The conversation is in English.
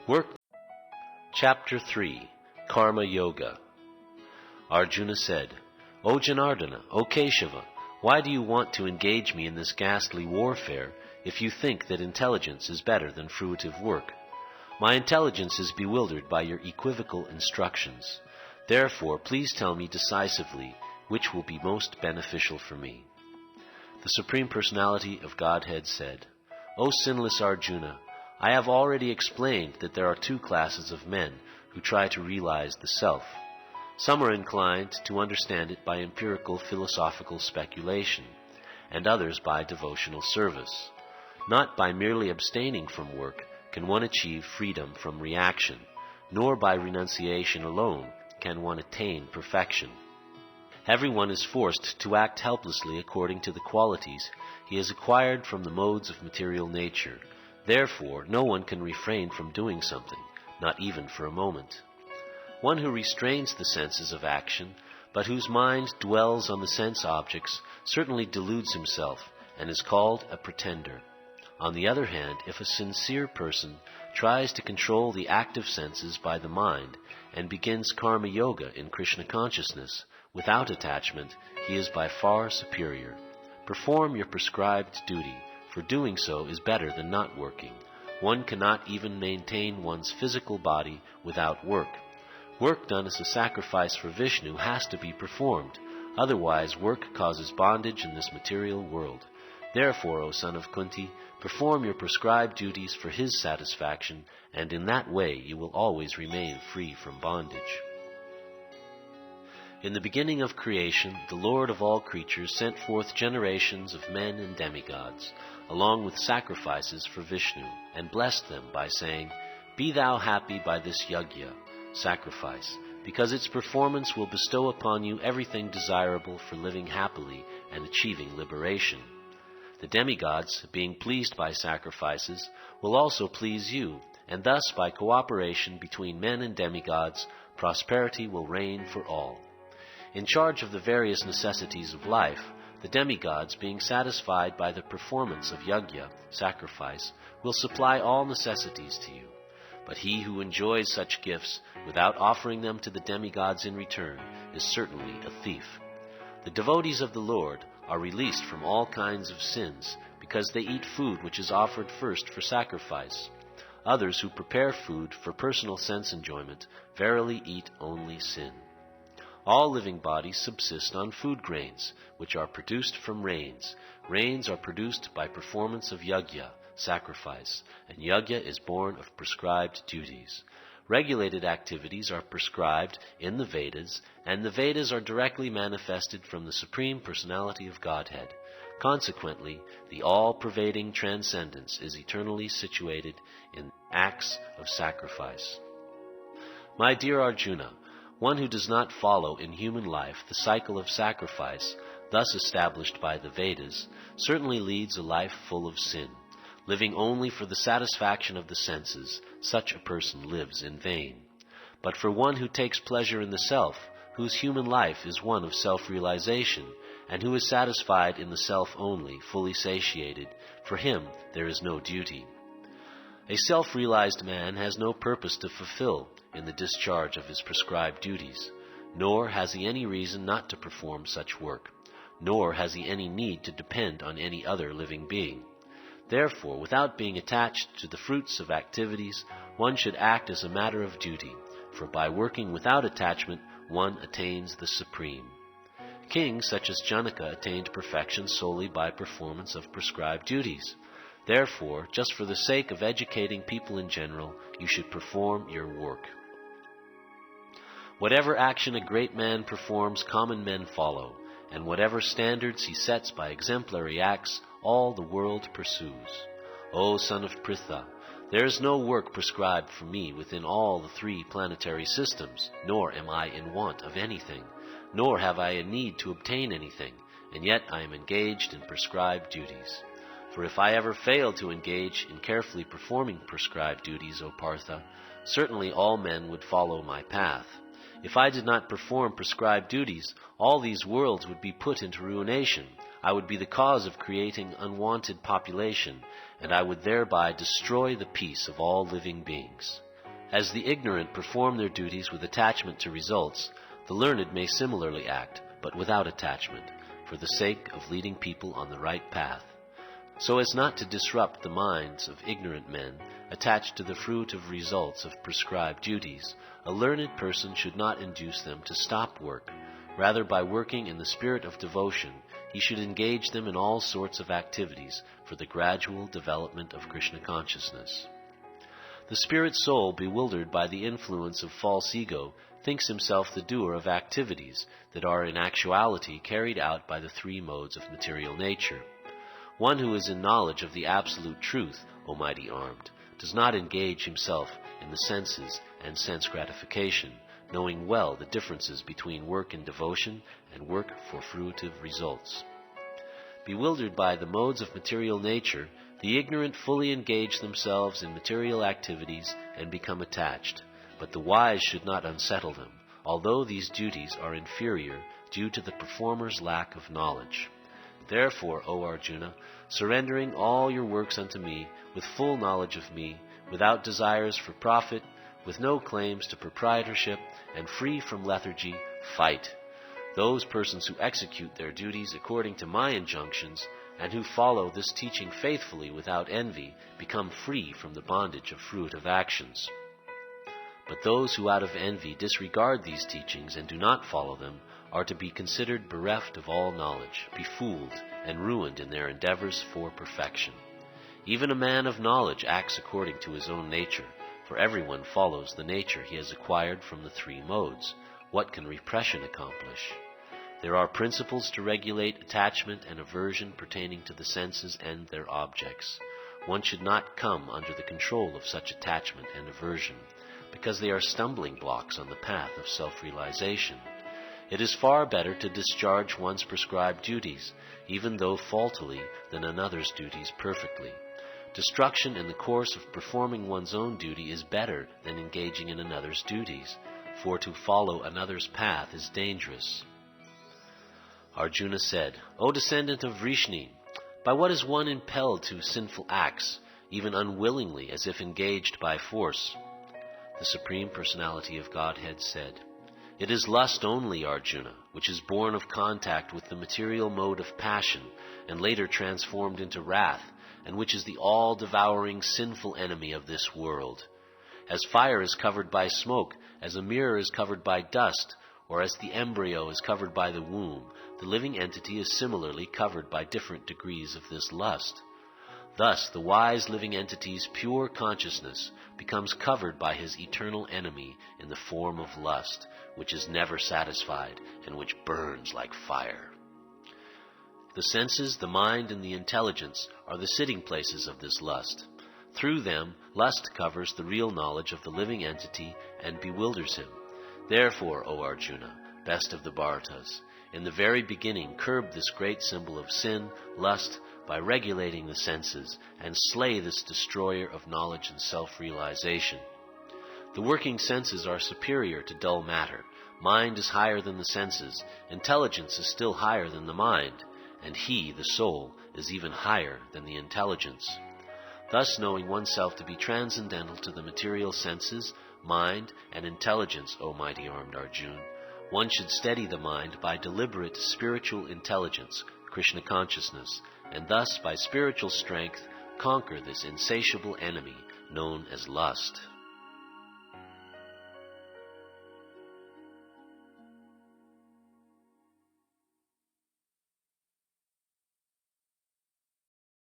Work. Chapter 3. Karma Yoga. Arjuna said, O Janardana, O Keshava, why do you want to engage me in this ghastly warfare if you think that intelligence is better than fruitive work? My intelligence is bewildered by your equivocal instructions. Therefore, please tell me decisively which will be most beneficial for me. The Supreme Personality of Godhead said, O sinless Arjuna, I have already explained that there are two classes of men who try to realize the self. Some are inclined to understand it by empirical philosophical speculation, and others by devotional service. Not by merely abstaining from work can one achieve freedom from reaction, nor by renunciation alone can one attain perfection. Everyone is forced to act helplessly according to the qualities he has acquired from the modes of material nature. Therefore, no one can refrain from doing something, not even for a moment. One who restrains the senses of action, but whose mind dwells on the sense objects, certainly deludes himself and is called a pretender. On the other hand, if a sincere person tries to control the active senses by the mind and begins karma yoga in Krishna consciousness without attachment, he is by far superior. Perform your prescribed duty, for doing so is better than not working. One cannot even maintain one's physical body without work. Work done as a sacrifice for Vishnu has to be performed. Otherwise, work causes bondage in this material world. Therefore, O son of Kunti, perform your prescribed duties for his satisfaction, and in that way you will always remain free from bondage. In the beginning of creation, the Lord of all creatures sent forth generations of men and demigods, along with sacrifices for Vishnu, and blessed them by saying, Be thou happy by this yajna, sacrifice, because its performance will bestow upon you everything desirable for living happily and achieving liberation. The demigods, being pleased by sacrifices, will also please you, and thus by cooperation between men and demigods, prosperity will reign for all. In charge of the various necessities of life, the demigods, being satisfied by the performance of yajna, sacrifice, will supply all necessities to you. But he who enjoys such gifts without offering them to the demigods in return is certainly a thief. The devotees of the Lord are released from all kinds of sins because they eat food which is offered first for sacrifice. Others who prepare food for personal sense enjoyment verily eat only sin. All living bodies subsist on food grains, which are produced from rains. Rains are produced by performance of yajna, sacrifice, and yajna is born of prescribed duties. Regulated activities are prescribed in the Vedas, and the Vedas are directly manifested from the Supreme Personality of Godhead. Consequently, the all-pervading transcendence is eternally situated in acts of sacrifice. My dear Arjuna, one who does not follow in human life the cycle of sacrifice, thus established by the Vedas, certainly leads a life full of sin. Living only for the satisfaction of the senses, such a person lives in vain. But for one who takes pleasure in the self, whose human life is one of self-realization, and who is satisfied in the self only, fully satiated, for him there is no duty. A self-realized man has no purpose to fulfill in the discharge of his prescribed duties, nor has he any reason not to perform such work, nor has he any need to depend on any other living being. Therefore, without being attached to the fruits of activities, one should act as a matter of duty, for by working without attachment, one attains the supreme. Kings such as Janaka attained perfection solely by performance of prescribed duties. Therefore, just for the sake of educating people in general, you should perform your work. Whatever action a great man performs, common men follow, and whatever standards he sets by exemplary acts, all the world pursues. O son of Pritha, there is no work prescribed for me within all the 3 planetary systems, nor am I in want of anything, nor have I a need to obtain anything, and yet I am engaged in prescribed duties. For if I ever failed to engage in carefully performing prescribed duties, O Partha, certainly all men would follow my path. If I did not perform prescribed duties, all these worlds would be put into ruination. I would be the cause of creating unwanted population, and I would thereby destroy the peace of all living beings. As the ignorant perform their duties with attachment to results, the learned may similarly act, but without attachment, for the sake of leading people on the right path. So as not to disrupt the minds of ignorant men attached to the fruit of results of prescribed duties, a learned person should not induce them to stop work. Rather, by working in the spirit of devotion, he should engage them in all sorts of activities for the gradual development of Krishna consciousness. The spirit soul, bewildered by the influence of false ego, thinks himself the doer of activities that are in actuality carried out by the three modes of material nature. One who is in knowledge of the absolute truth, O mighty armed, does not engage himself in the senses and sense gratification, knowing well the differences between work in devotion and work for fruitive results. Bewildered by the modes of material nature, the ignorant fully engage themselves in material activities and become attached, but the wise should not unsettle them, although these duties are inferior due to the performer's lack of knowledge. Therefore, O Arjuna, surrendering all your works unto me, with full knowledge of me, without desires for profit, with no claims to proprietorship, and free from lethargy, fight. Those persons who execute their duties according to my injunctions, and who follow this teaching faithfully without envy, become free from the bondage of fruitive actions. But those who out of envy disregard these teachings and do not follow them are to be considered bereft of all knowledge, befooled, and ruined in their endeavors for perfection. Even a man of knowledge acts according to his own nature, for everyone follows the nature he has acquired from the three modes. What can repression accomplish? There are principles to regulate attachment and aversion pertaining to the senses and their objects. One should not come under the control of such attachment and aversion, because they are stumbling blocks on the path of self-realization. It is far better to discharge one's prescribed duties, even though faultily, than another's duties perfectly. Destruction in the course of performing one's own duty is better than engaging in another's duties, for to follow another's path is dangerous. Arjuna said, O descendant of Vrishni, by what is one impelled to sinful acts, even unwillingly as if engaged by force? The Supreme Personality of Godhead said, It is lust only, Arjuna, which is born of contact with the material mode of passion and later transformed into wrath, and which is the all-devouring sinful enemy of this world. As fire is covered by smoke, as a mirror is covered by dust, or as the embryo is covered by the womb, the living entity is similarly covered by different degrees of this lust. Thus, the wise living entity's pure consciousness becomes covered by his eternal enemy in the form of lust, which is never satisfied and which burns like fire. The senses, the mind, and the intelligence are the sitting places of this lust. Through them, lust covers the real knowledge of the living entity and bewilders him. Therefore, O Arjuna, best of the Bharatas, in the very beginning curb this great symbol of sin, lust, by regulating the senses, and slay this destroyer of knowledge and self-realization. The working senses are superior to dull matter. Mind is higher than the senses. Intelligence is still higher than the mind. And he, the soul, is even higher than the intelligence. Thus, knowing oneself to be transcendental to the material senses, mind, and intelligence, O mighty armed Arjuna, one should steady the mind by deliberate spiritual intelligence, Krishna consciousness, and thus by spiritual strength conquer this insatiable enemy known as lust.